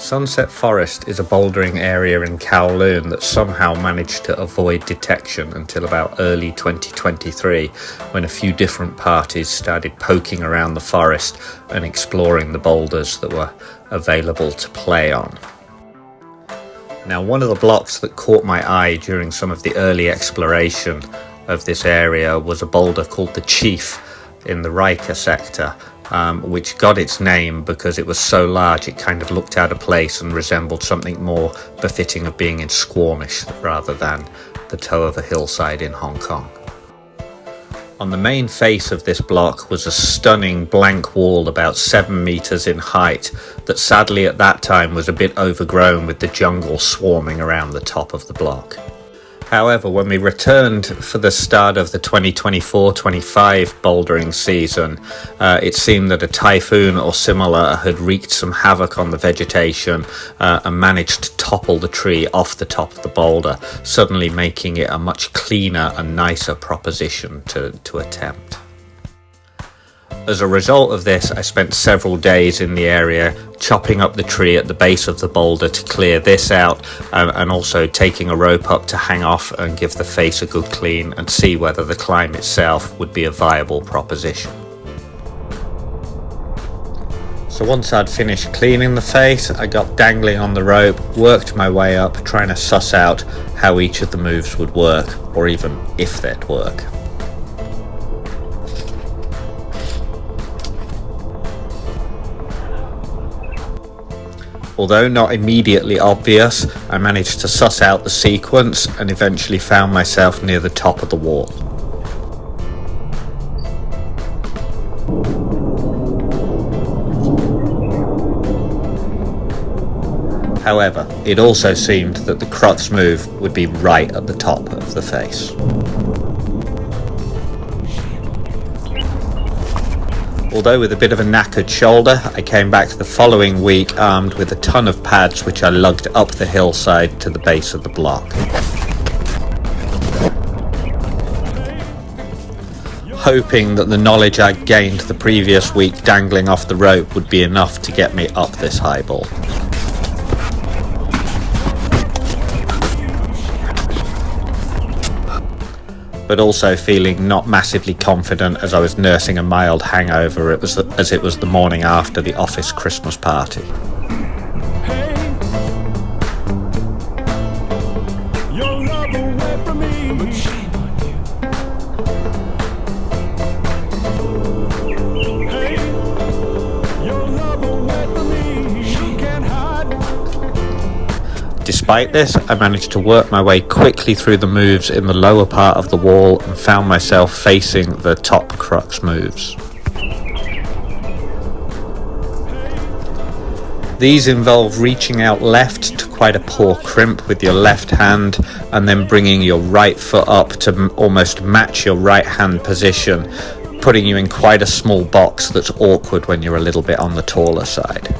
Sunset Forest is a bouldering area in Kowloon that somehow managed to avoid detection until about early 2023, when a few different parties started poking around the forest and exploring the boulders that were available to play on. Now, one of the blocks that caught my eye during some of the early exploration of this area was a boulder called the Chief in the Riker sector, which got its name because it was so large it kind of looked out of place and resembled something more befitting of being in Squamish rather than the toe of a hillside in Hong Kong. On the main face of this block was a stunning blank wall about 7 meters in height that sadly at that time was a bit overgrown with the jungle swarming around the top of the block. However, when we returned for the start of the 2024-25 bouldering season, it seemed that a typhoon or similar had wreaked some havoc on the vegetation and managed to topple the tree off the top of the boulder, suddenly making it a much cleaner and nicer proposition to attempt. As a result of this, I spent several days in the area chopping up the tree at the base of the boulder to clear this out, and also taking a rope up to hang off and give the face a good clean and see whether the climb itself would be a viable proposition. So once I'd finished cleaning the face, I got dangling on the rope, worked my way up, trying to suss out how each of the moves would work, or even if they'd work. Although not immediately obvious, I managed to suss out the sequence and eventually found myself near the top of the wall. However, it also seemed that the crux move would be right at the top of the face. Although with a bit of a knackered shoulder, I came back the following week armed with a ton of pads which I lugged up the hillside to the base of the block. Hoping that the knowledge I'd gained the previous week dangling off the rope would be enough to get me up this highball. But also feeling not massively confident as I was nursing a mild hangover as it was the morning after the office Christmas party. Despite this, I managed to work my way quickly through the moves in the lower part of the wall and found myself facing the top crux moves. These involve reaching out left to quite a poor crimp with your left hand and then bringing your right foot up to almost match your right hand position, putting you in quite a small box that's awkward when you're a little bit on the taller side.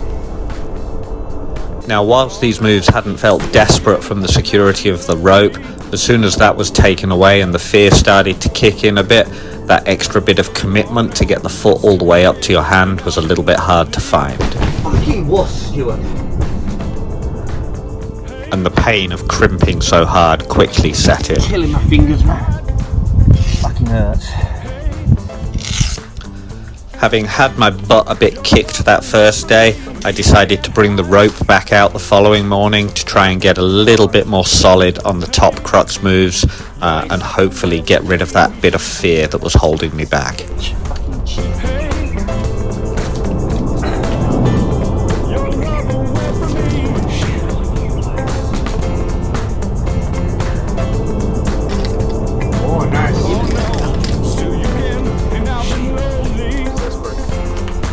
Now, whilst these moves hadn't felt desperate from the security of the rope, as soon as that was taken away and the fear started to kick in a bit, that extra bit of commitment to get the foot all the way up to your hand was a little bit hard to find. Fucking wuss, Stuart. And the pain of crimping so hard quickly set in. Killing my fingers, man. Fucking hurts. Having had my butt a bit kicked that first day, I decided to bring the rope back out the following morning to try and get a little bit more solid on the top crux moves and hopefully get rid of that bit of fear that was holding me back.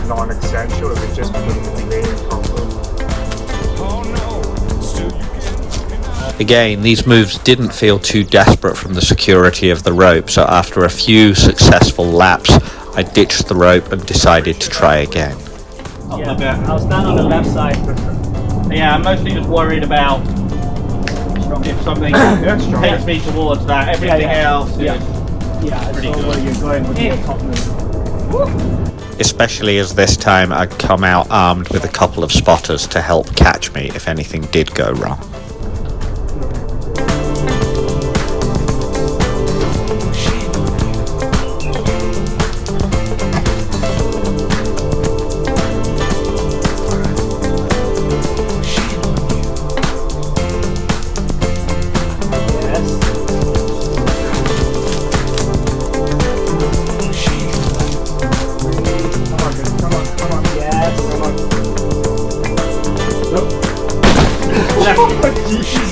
Non-essential, if it just Again, these moves didn't feel too desperate from the security of the rope, so after a few successful laps, I ditched the rope and decided to try again. Yeah, I'll stand on the left side. Yeah, I'm mostly just worried about if something takes me towards that. Everything else is pretty good. Where you're going with your top move. especially as this time I'd come out armed with a couple of spotters to help catch me if anything did go wrong.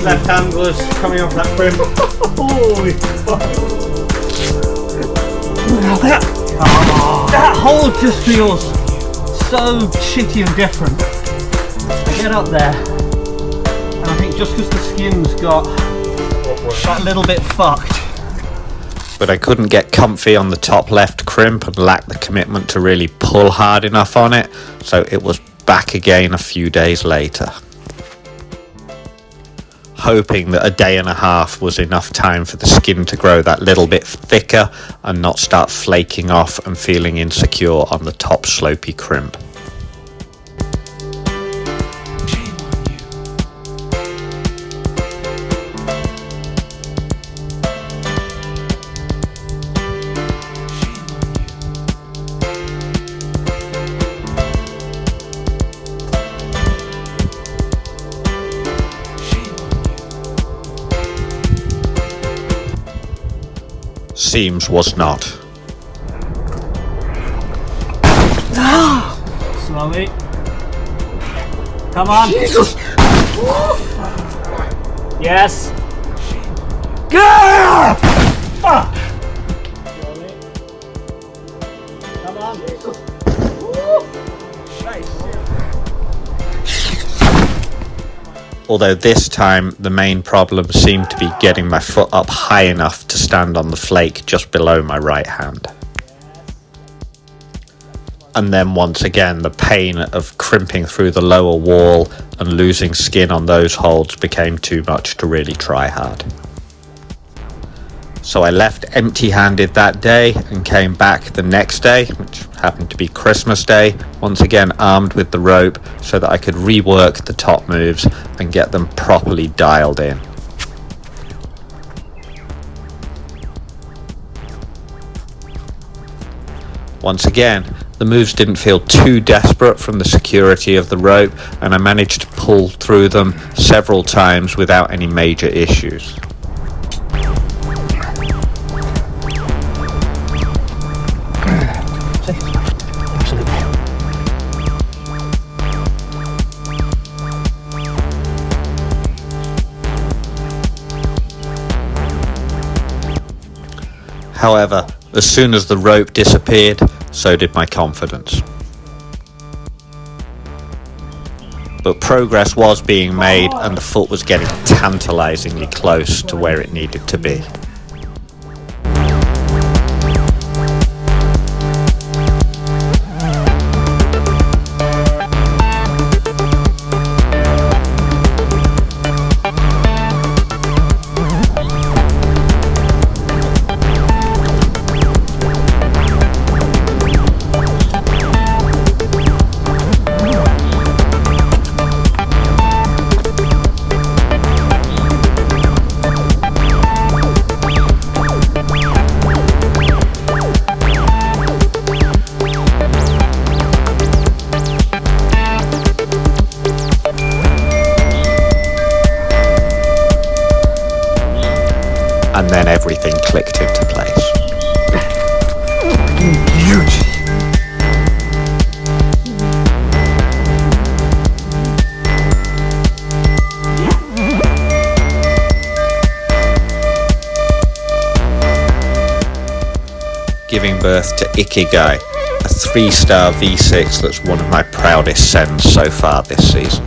Left hand was coming off that crimp. Holy fuck. That hole just feels so shitty and different. I get up there and I think just because the skin's got that little bit fucked. But I couldn't get comfy on the top left crimp and lacked the commitment to really pull hard enough on it, so it was back again a few days later. Hoping that a day and a half was enough time for the skin to grow that little bit thicker and not start flaking off and feeling insecure on the top slopey crimp. Seems was not. Slowly. Come on. Jesus! Yes. Gah! Fuck! Slowly. Come on. Although this time the main problem seemed to be getting my foot up high enough to stand on the flake just below my right hand. And then once again the pain of crimping through the lower wall and losing skin on those holds became too much to really try hard. So I left empty-handed that day and came back the next day, which happened to be Christmas Day, once again armed with the rope so that I could rework the top moves and get them properly dialed in. Once again, the moves didn't feel too desperate from the security of the rope, and I managed to pull through them several times without any major issues. However, as soon as the rope disappeared, so did my confidence. But progress was being made and the foot was getting tantalizingly close to where it needed to be. And then everything clicked into place. Huge! Giving birth to Ikigai, a 3-star V6 that's one of my proudest sends so far this season.